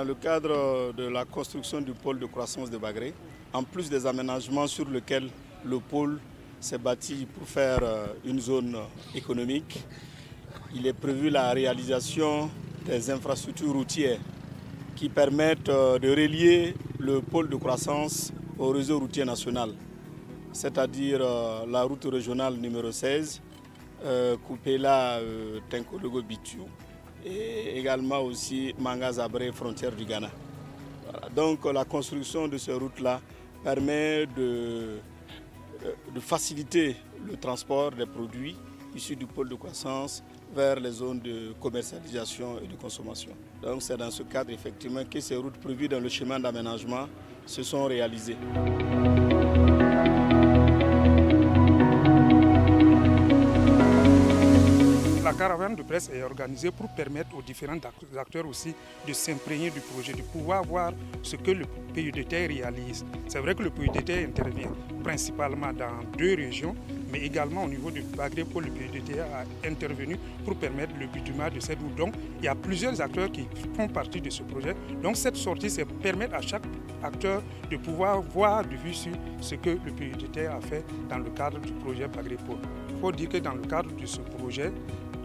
dans le cadre de la construction du pôle de croissance de Bagré, en plus des aménagements sur lesquels le pôle s'est bâti pour faire une zone économique, il est prévu la réalisation des infrastructures routières qui permettent de relier le pôle de croissance au réseau routier national, c'est-à-dire la route régionale numéro 16, Koupela-Tenkodogo-Bitu, et également aussi Manga-Zabré, frontière du Ghana. Voilà. Donc la construction de ces routes-là permet de faciliter le transport des produits issus du pôle de croissance vers les zones de commercialisation et de consommation. Donc c'est dans ce cadre effectivement que ces routes prévues dans le schéma d'aménagement se sont réalisées. La caravane de presse est organisée pour permettre aux différents acteurs aussi de s'imprégner du projet, de pouvoir voir ce que le PUDT réalise. C'est vrai que le PUDT intervient principalement dans 2 régions, mais également au niveau du Bagré, le PUDT a intervenu pour permettre le bitumage de cette route. Donc il y a plusieurs acteurs qui font partie de ce projet. Donc cette sortie, c'est permettre à chaque acteur de pouvoir voir de vue sur ce que le PUDT a fait dans le cadre du projet Bagré Pôle. Il faut dire que dans le cadre de ce projet,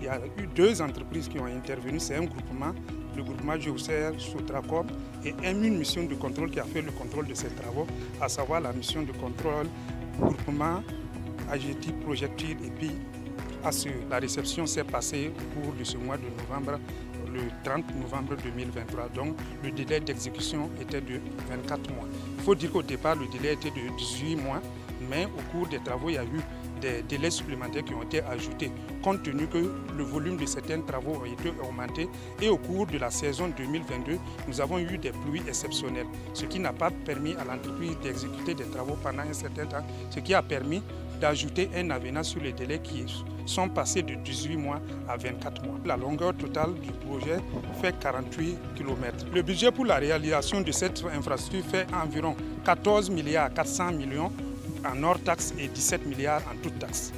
il y a eu 2 entreprises qui ont intervenu. C'est un groupement, le groupement Géocère, Sotracom, et une mission de contrôle qui a fait le contrôle de ces travaux, à savoir la mission de contrôle groupement AGT Projectile. Et puis la réception s'est passée au cours de ce mois de novembre, le 30 novembre 2023. Donc le délai d'exécution était de 24 mois. Il faut dire qu'au départ, le délai était de 18 mois, mais au cours des travaux, il y a eu des délais supplémentaires qui ont été ajoutés, compte tenu que le volume de certains travaux a été augmenté. Et au cours de la saison 2022, nous avons eu des pluies exceptionnelles, ce qui n'a pas permis à l'entreprise d'exécuter des travaux pendant un certain temps, ce qui a permis d'ajouter un avenant sur les délais qui sont passés de 18 mois à 24 mois. La longueur totale du projet fait 48 km. Le budget pour la réalisation de cette infrastructure fait environ 14 milliards 400 millions en hors taxes et 17 milliards en toutes taxes.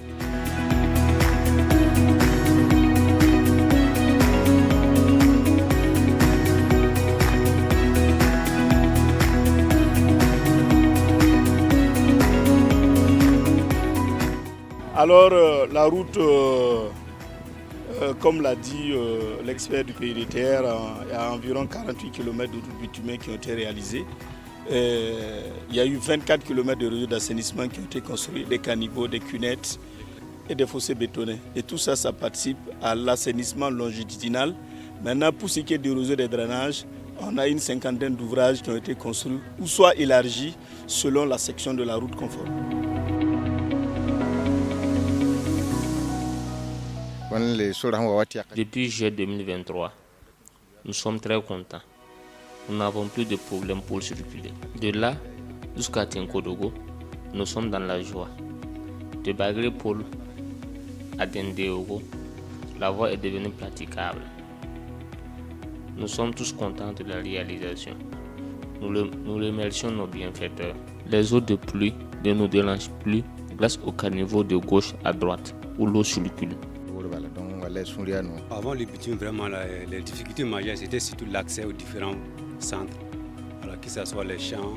Alors la route, comme l'a dit l'expert du PUDTR, il y a environ 48 km de route bitumée qui ont été réalisés. Il y a eu 24 km de réseaux d'assainissement qui ont été construits, des caniveaux, des cunettes et des fossés bétonnés. Et tout ça, ça participe à l'assainissement longitudinal. Maintenant, pour ce qui est du réseau des drainages, on a une 50aine d'ouvrages qui ont été construits ou soit élargis selon la section de la route conforme. Depuis juillet 2023, nous sommes très contents. Nous n'avons plus de problème pour circuler. De là jusqu'à Tenkodogo, nous sommes dans la joie. De Bagré Pôle à Dendeogo, la voie est devenue praticable. Nous sommes tous contents de la réalisation. Nous remercions nos bienfaiteurs. Les eaux de pluie ne nous dérangent plus grâce au caniveau de gauche à droite où l'eau circule. Avant le bitume, vraiment, les difficultés majeures, c'était surtout l'accès aux différents centres, voilà, que ce soit les champs,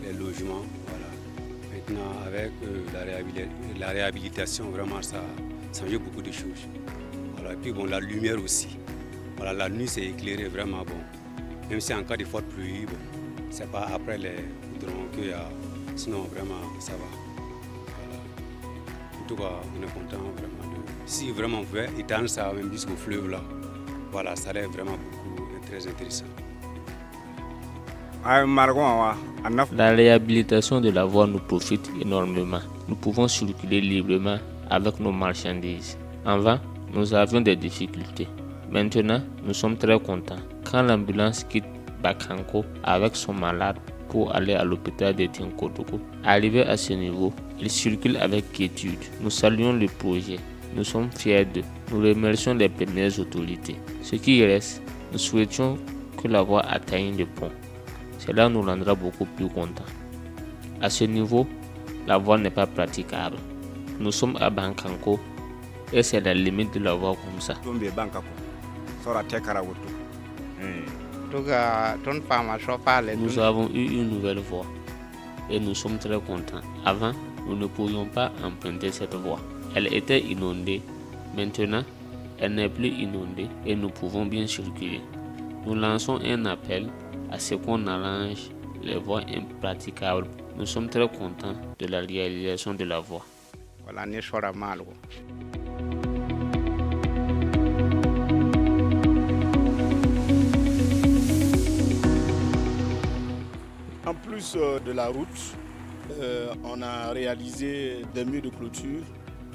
les logements. Voilà. Maintenant, avec la réhabilitation, vraiment, ça a changé beaucoup de choses. Voilà. Et puis, bon, la lumière aussi. Voilà, la nuit, c'est éclairé vraiment bon. Même si en cas de forte pluie, bon, c'est pas après les goudrons qu'il y a. Sinon, vraiment, ça va. Voilà. En tout cas, on est content vraiment. Si vraiment on pouvait étendre ça même jusqu'au fleuve là, voilà, ça serait vraiment beaucoup très intéressant. La réhabilitation de la voie nous profite énormément. Nous pouvons circuler librement avec nos marchandises. Avant, nous avions des difficultés. Maintenant, nous sommes très contents. Quand l'ambulance quitte Bakanko avec son malade pour aller à l'hôpital de Tenkodogo, arrivé à ce niveau, il circule avec quiétude. Nous saluons le projet. Nous sommes fiers d'eux. Nous remercions les premières autorités. Ce qui reste, nous souhaitions que la voie atteigne le pont. Cela nous rendra beaucoup plus contents. À ce niveau, la voie n'est pas praticable. Nous sommes à Bankanko et c'est la limite de la voie comme ça. Nous avons eu une nouvelle voie et nous sommes très contents. Avant, nous ne pouvions pas emprunter cette voie. Elle était inondée. Maintenant, elle n'est plus inondée et nous pouvons bien circuler. Nous lançons un appel à ce qu'on arrange les voies impraticables. Nous sommes très contents de la réalisation de la voie. En plus de la route, on a réalisé des murs de clôture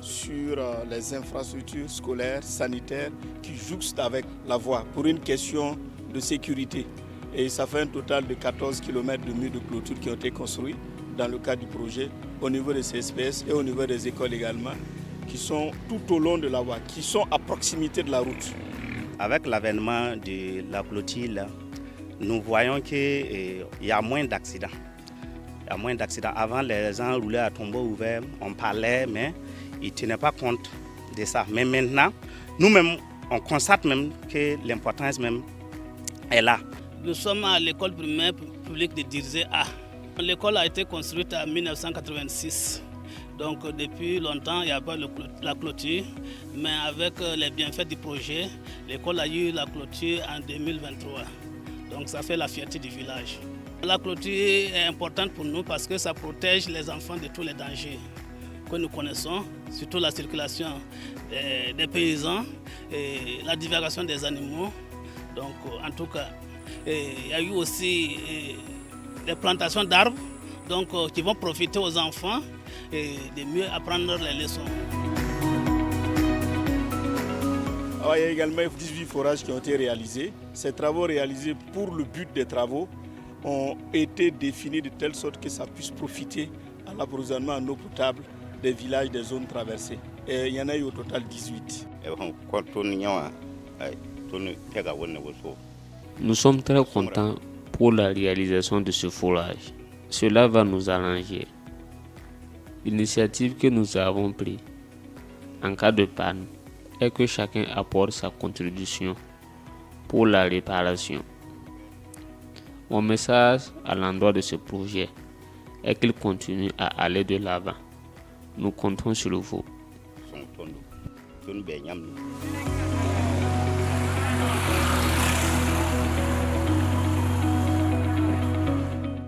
sur les infrastructures scolaires, sanitaires qui jouxtent avec la voie pour une question de sécurité. Et ça fait un total de 14 km de murs de clôture qui ont été construits dans le cadre du projet au niveau des CSPS et au niveau des écoles également, qui sont tout au long de la voie, qui sont à proximité de la route. Avec l'avènement de la clôture, là, nous voyons qu'il y a moins d'accidents. Il y a moins d'accidents. Avant, les gens roulaient à tombeau ouvert, on parlait, mais ils ne tenaient pas compte de ça. Mais maintenant, nous-mêmes, on constate même que l'importance même est là. Nous sommes à l'école primaire publique de Dirzé A. L'école a été construite en 1986. Donc depuis longtemps, il n'y a pas la clôture. Mais avec les bienfaits du projet, l'école a eu la clôture en 2023. Donc ça fait la fierté du village. La clôture est importante pour nous parce que ça protège les enfants de tous les dangers que nous connaissons, surtout la circulation des paysans et la divagation des animaux. Donc en tout cas, il y a eu aussi des plantations d'arbres qui vont profiter aux enfants et de mieux apprendre les leçons. Alors, il y a également 18 forages qui ont été réalisés. Ces travaux réalisés pour le but des travaux ont été définis de telle sorte que ça puisse profiter à l'approvisionnement en eau potable des villages des zones traversées. Et il y en a eu au total 18. Nous sommes très contents pour la réalisation de ce forage. Cela va nous arranger. L'initiative que nous avons prise en cas de panne est que chacun apporte sa contribution pour la réparation. Mon message à l'endroit de ce projet est qu'il continue à aller de l'avant. Nous comptons sur vous.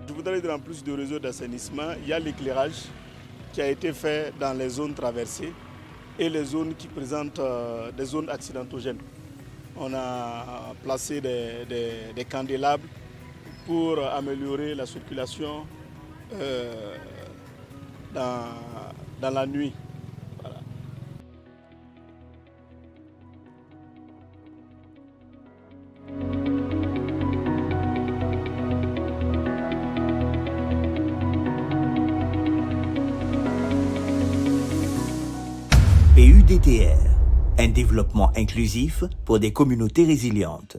Je voudrais dire en plus du réseau d'assainissement, il y a l'éclairage qui a été fait dans les zones traversées et les zones qui présentent des zones accidentogènes. On a placé des candélabres pour améliorer la circulation dans la nuit. Voilà. PUDTR, un développement inclusif pour des communautés résilientes.